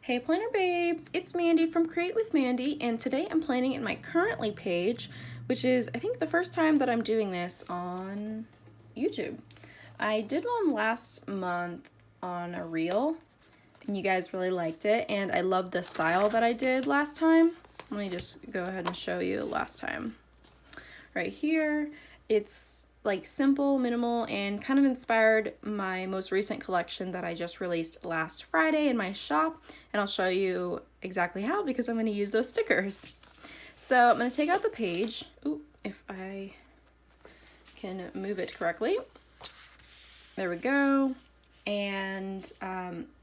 Hey planner babes, it's Mandy from Create with Mandy, and today I'm planning in my currently page, which is I think the first time that I'm doing this on YouTube. I did one last month on a reel and you guys really liked it, and I love the style that I did last time. Let me just go ahead and show you last time. Right here, it's like simple, minimal, and kind of inspired my most recent collection that I just released last Friday in my shop, and I'll show you exactly how because I'm going to use those stickers. So I'm going to take out the page. Ooh, if I can move it correctly. There we go. And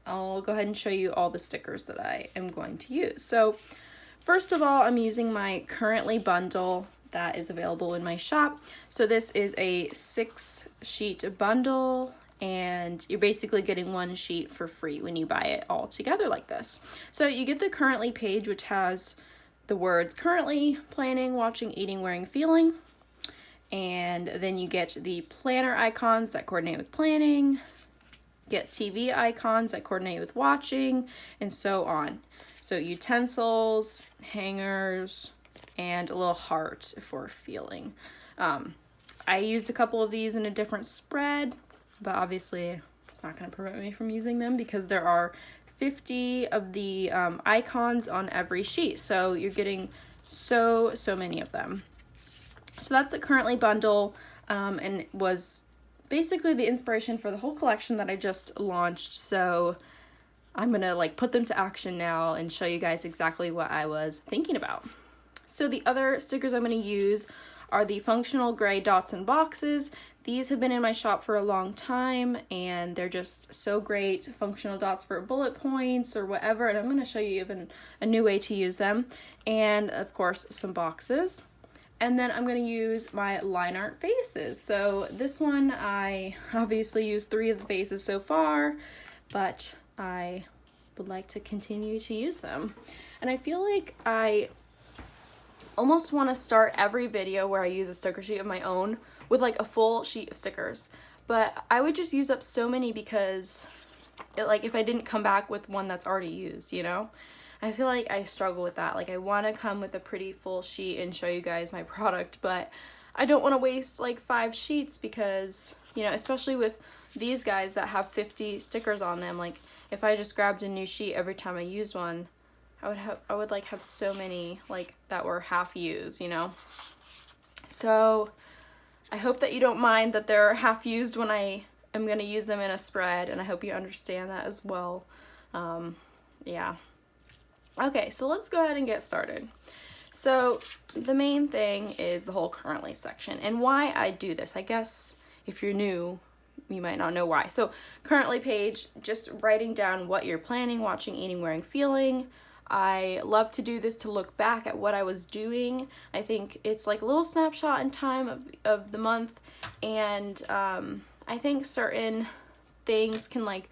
I'll go ahead and show you all the stickers that I am going to use. So first of all, I'm using my currently bundle that is available in my shop. So this is a 6-sheet bundle, and you're basically getting one sheet for free when you buy it all together like this. So you get the currently page, which has the words currently, planning, watching, eating, wearing, feeling. And then you get the planner icons that coordinate with planning, get TV icons that coordinate with watching, and so on. So utensils, hangers, and a little heart for feeling. I used a couple of these in a different spread, but obviously it's not going to prevent me from using them because there are 50 of the icons on every sheet. So you're getting so many of them. So that's the currently bundle, and it was basically the inspiration for the whole collection that I just launched. So I'm gonna put them to action now and show you guys exactly what I was thinking about. So the other stickers I'm going to use are the functional gray dots and boxes. These have been in my shop for a long time and they're just so great. Functional dots for bullet points or whatever, and I'm going to show you even a new way to use them. And of course some boxes. And then I'm going to use my line art faces. So this one, I obviously used 3 of the faces so far, but I would like to continue to use them. And I feel like I almost want to start every video where I use a sticker sheet of my own with a full sheet of stickers, but I would just use up so many because if I didn't come back with one that's already used, I feel like I struggle with that. I want to come with a pretty full sheet and show you guys my product, but I don't want to waste 5 sheets because, especially with these guys that have 50 stickers on them, if I just grabbed a new sheet every time I used one, I would have so many that were half used, So I hope that you don't mind that they're half used when I am going to use them in a spread, and I hope you understand that as well. Yeah. Okay, so let's go ahead and get started. So the main thing is the whole currently section, and why I do this. I guess if you're new, you might not know why. So currently page, just writing down what you're planning, watching, eating, wearing, feeling. I love to do this to look back at what I was doing. I think it's a little snapshot in time of the month, and I think certain things can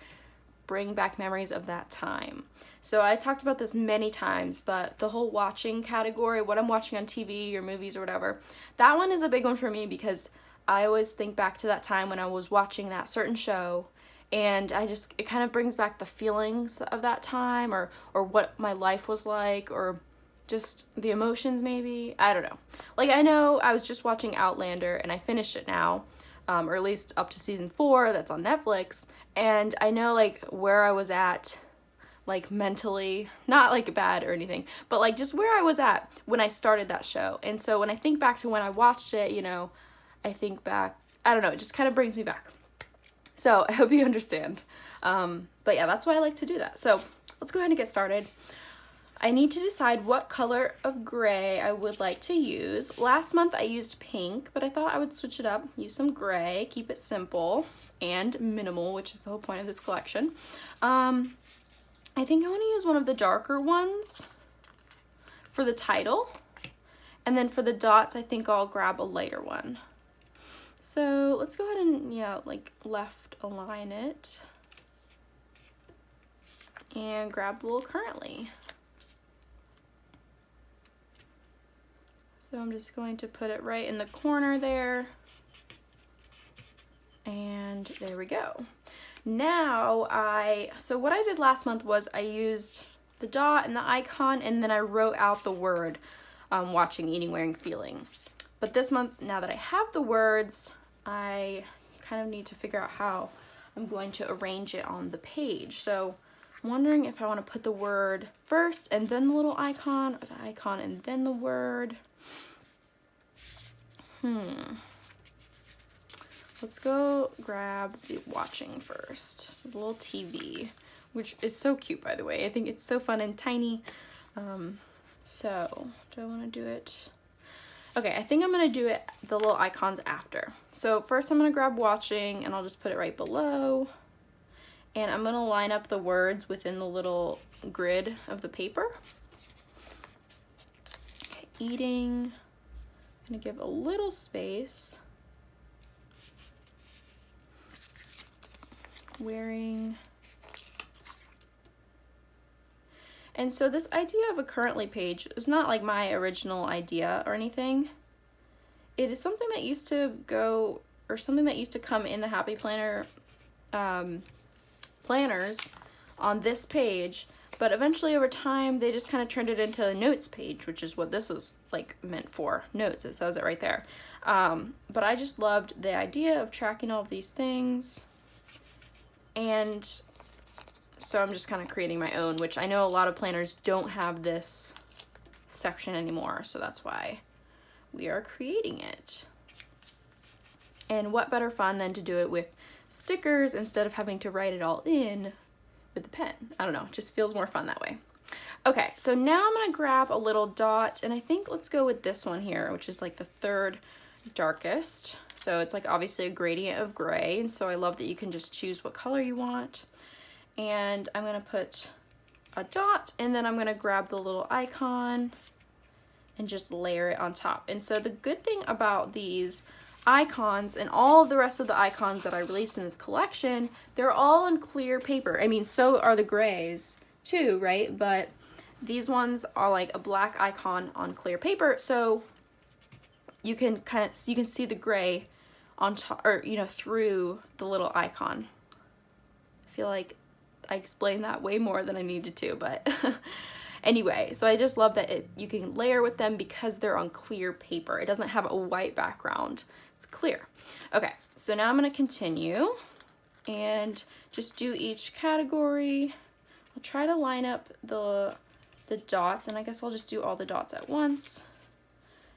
bring back memories of that time. So I talked about this many times, but the whole watching category, what I'm watching on TV or movies or whatever, that one is a big one for me because I always think back to that time when I was watching that certain show, and it kind of brings back the feelings of that time or what my life was like, or just the emotions maybe. I don't know. I know I was just watching Outlander and I finished it now, or at least up to season 4 that's on Netflix, and I know where I was at mentally, not bad or anything, but just where I was at when I started that show. And so when I think back to when I watched it, I think back, I don't know, it just kind of brings me back. So I hope you understand. But yeah, that's why I like to do that. So let's go ahead and get started. I need to decide what color of gray I would like to use. Last month I used pink, but I thought I would switch it up, use some gray, keep it simple and minimal, which is the whole point of this collection. I think I want to use one of the darker ones for the title. And then for the dots, I think I'll grab a lighter one. So let's go ahead and, left align it and grab a little currently. So I'm just going to put it right in the corner there. And there we go. Now so what I did last month was I used the dot and the icon, and then I wrote out the word watching, eating, wearing, feeling. But this month, now that I have the words, I kind of need to figure out how I'm going to arrange it on the page. So I'm wondering if I want to put the word first and then the little icon, or the icon and then the word. Let's go grab the watching first. So the little TV, which is so cute, by the way. I think it's so fun and tiny. So do I want to do it? Okay, I think I'm going to do it, the little icons after. So first I'm going to grab watching, and I'll just put it right below. And I'm going to line up the words within the little grid of the paper. Okay, eating. I'm going to give a little space. Wearing. And so this idea of a currently page is not like my original idea or anything. It is something that used to go, or something that used to come in the Happy Planner planners on this page, but eventually over time they just kind of turned it into a notes page, which is what this is like meant for, notes. It says it right there. But I just loved the idea of tracking all of these things, and so I'm just kind of creating my own, which I know a lot of planners don't have this section anymore, so that's why we are creating it. And what better fun than to do it with stickers instead of having to write it all in with the pen. I don't know, it just feels more fun that way. Okay, so now I'm gonna grab a little dot, and I think let's go with this one here, which is like the third darkest. So it's like obviously a gradient of gray, and so I love that you can just choose what color you want. And I'm gonna put a dot, and then I'm gonna grab the little icon and just layer it on top. And so the good thing about these icons and all of the rest of the icons that I released in this collection, they're all in clear paper. I mean, so are the grays too, right? But these ones are like a black icon on clear paper, so you can you can see the gray on top, or you know, through the little icon. I feel like I explained that way more than I needed to, but anyway, so I just love that you can layer with them because they're on clear paper. It doesn't have a white background, it's clear. Okay, so now I'm going to continue and just do each category. I'll try to line up the dots, and I guess I'll just do all the dots at once.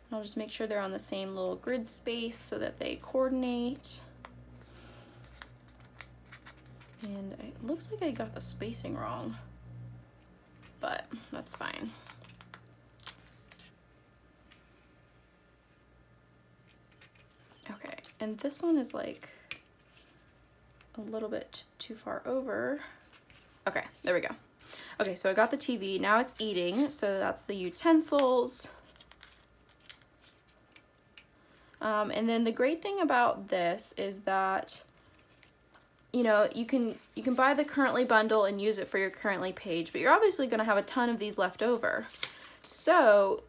And I'll just make sure they're on the same little grid space so that they coordinate. And it looks like I got the spacing wrong, but that's fine. Okay, and this one is like a little bit too far over. Okay, there we go. Okay, so I got the TV, now it's eating, so that's the utensils. And then the great thing about this is that, you know, you can buy the currently bundle and use it for your currently page, but you're obviously going to have a ton of these left over. So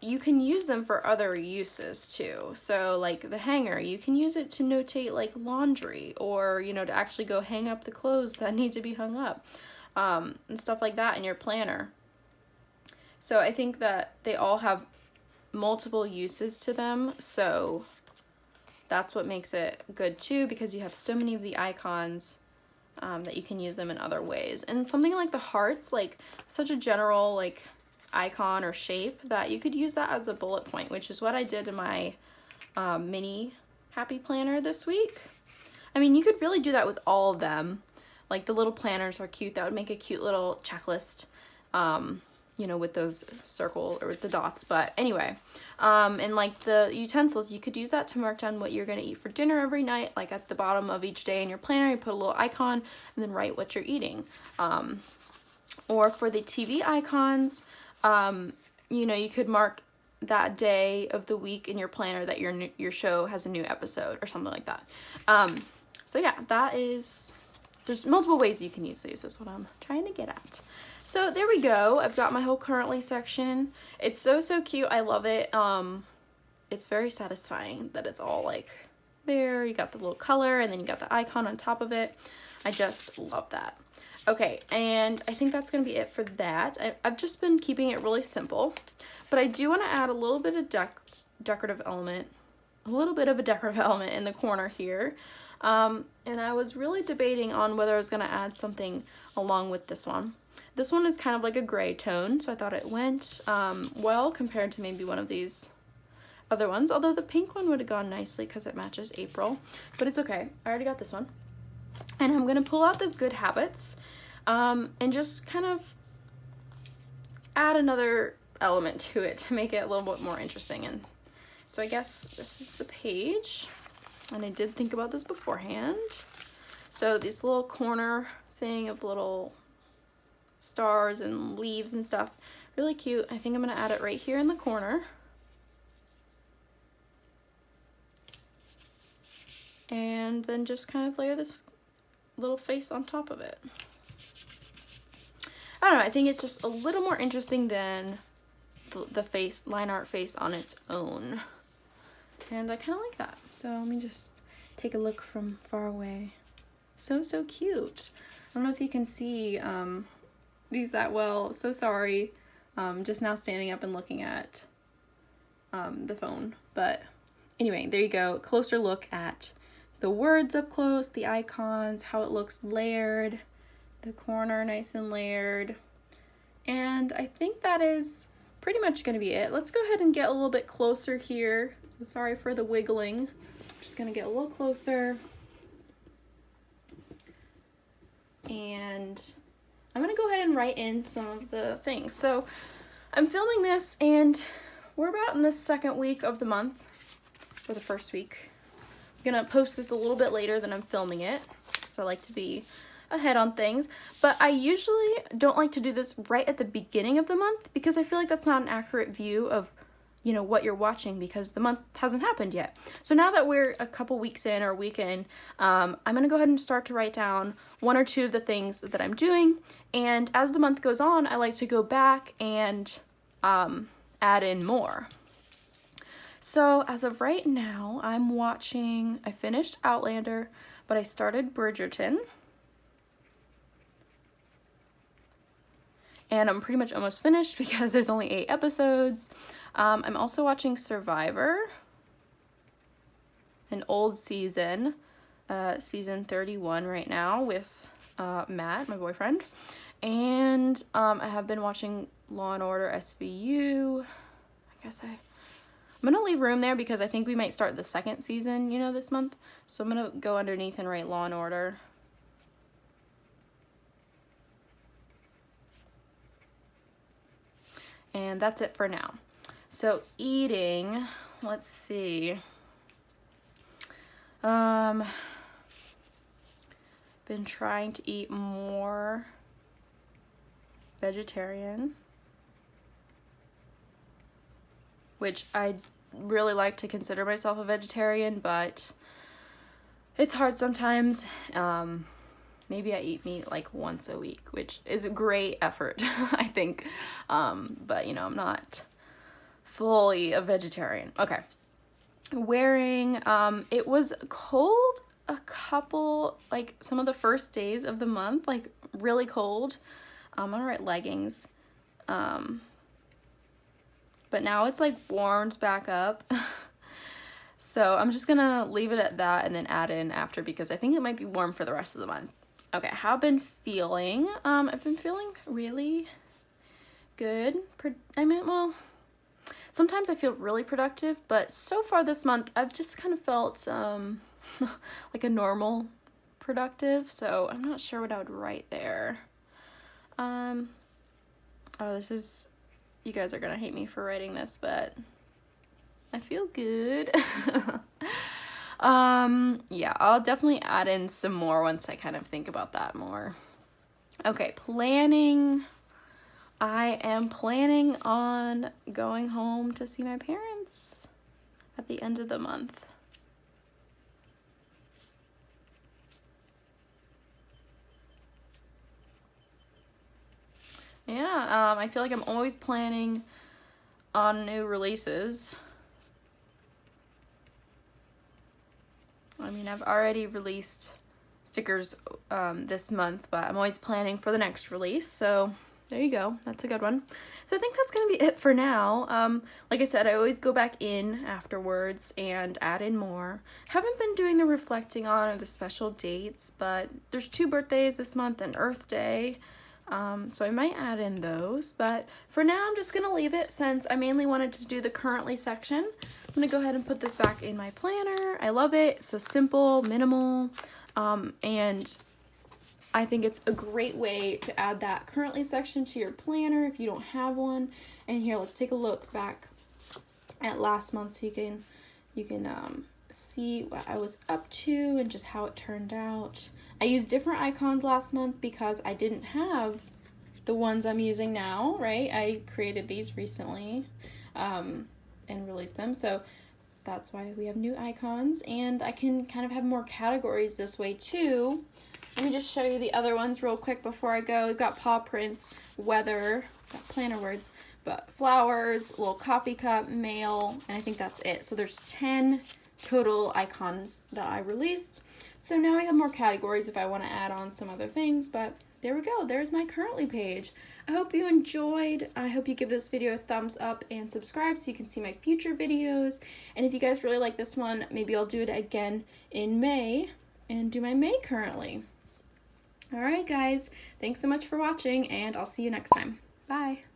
you can use them for other uses too. So like the hanger, you can use it to notate like laundry, or, you know, to actually go hang up the clothes that need to be hung up, and stuff like that in your planner. So I think that they all have multiple uses to them. So that's what makes it good too, because you have so many of the icons that you can use them in other ways. And something like the hearts, like such a general like icon or shape, that you could use that as a bullet point, which is what I did in my mini Happy Planner this week. I mean, you could really do that with all of them. Like the little planners are cute. That would make a cute little checklist, you know, with those circle or with the dots. But anyway, and like the utensils, you could use that to mark down what you're going to eat for dinner every night. Like at the bottom of each day in your planner, you put a little icon and then write what you're eating. Or for the TV icons, you know, you could mark that day of the week in your planner that your show has a new episode or something like that. So yeah, there's multiple ways you can use these, is what I'm trying to get at. So there we go. I've got my whole currently section. It's so cute. I love it. It's very satisfying that it's all like there. You got the little color and then you got the icon on top of it. I just love that. Okay, and I think that's gonna be it for that. I've just been keeping it really simple, but I do want to add a little bit of decorative element, a little bit of a decorative element in the corner here. And I was really debating on whether I was gonna add something along with this one. This one is kind of like a gray tone, so I thought it went well compared to maybe one of these other ones, although the pink one would have gone nicely because it matches April, but it's okay. I already got this one. And I'm gonna pull out this Good Habits and just kind of add another element to it to make it a little bit more interesting. And so I guess this is the page, and I did think about this beforehand. So this little corner thing of little stars and leaves and stuff, really cute. I think I'm gonna add it right here in the corner. And then just kind of layer this little face on top of it. I don't know, I think it's just a little more interesting than the face, line art face on its own. And I kind of like that. So let me just take a look from far away. So cute. I don't know if you can see these that well, so sorry. Just now standing up and looking at the phone. But anyway, there you go, closer look at the words up close, the icons, how it looks layered, the corner nice and layered. And I think that is pretty much gonna be it. Let's go ahead and get a little bit closer here. So sorry for the wiggling. Just gonna get a little closer. And I'm gonna go ahead and write in some of the things. So I'm filming this and we're about in the second week of the month, or the first week. I'm gonna post this a little bit later than I'm filming it, so I like to be ahead on things, but I usually don't like to do this right at the beginning of the month because I feel like that's not an accurate view of, you know, what you're watching because the month hasn't happened yet. So now that we're a couple weeks in or a week in, I'm gonna go ahead and start to write down one or two of the things that I'm doing, and as the month goes on, I like to go back and add in more. So as of right now, I finished Outlander, but I started Bridgerton. And I'm pretty much almost finished because there's only 8 episodes. I'm also watching Survivor, an old season, season 31 right now with Matt, my boyfriend. And I have been watching Law & Order SVU. I'm gonna leave room there because I think we might start the second season, you know, this month. So I'm gonna go underneath and write Law & Order. And that's it for now. So eating, let's see. Been trying to eat more vegetarian, which I really like to consider myself a vegetarian, but it's hard sometimes. Maybe I eat meat like once a week, which is a great effort, I think. But you know, I'm not fully a vegetarian. Okay. Wearing, it was cold a couple, like some of the first days of the month, like really cold. I'm gonna write leggings. But now it's like warmed back up. So I'm just gonna leave it at that and then add in after because I think it might be warm for the rest of the month. Okay, how I've been feeling? I've been feeling really good. Well, sometimes I feel really productive, but so far this month, I've just kind of felt like a normal productive, so I'm not sure what I would write there. Oh, you guys are gonna hate me for writing this, but I feel good. Yeah, I'll definitely add in some more once I kind of think about that more. Okay, planning. I am planning on going home to see my parents at the end of the month. Yeah, I feel like I'm always planning on new releases. I mean, I've already released stickers this month, but I'm always planning for the next release, so there you go. That's a good one. So I think that's going to be it for now. Like I said, I always go back in afterwards and add in more. Haven't been doing the reflecting on or the special dates, but there's 2 birthdays this month and Earth Day. So I might add in those, but for now I'm just going to leave it since I mainly wanted to do the currently section. I'm going to go ahead and put this back in my planner. I love it. It's so simple, minimal, and I think it's a great way to add that currently section to your planner if you don't have one. And here, let's take a look back at last month so you can see what I was up to and just how it turned out. I used different icons last month because I didn't have the ones I'm using now, right? I created these recently and released them, so that's why we have new icons, and I can kind of have more categories this way too. Let me just show you the other ones real quick before I go. We've got paw prints, weather, got planner words, but flowers, little coffee cup, mail, and I think that's it. So there's 10 total icons that I released. So now we have more categories if I want to add on some other things, but there we go. There's my currently page. I hope you enjoyed. I hope you give this video a thumbs up and subscribe so you can see my future videos. And if you guys really like this one, maybe I'll do it again in May and do my May currently. Alright guys, thanks so much for watching, and I'll see you next time. Bye!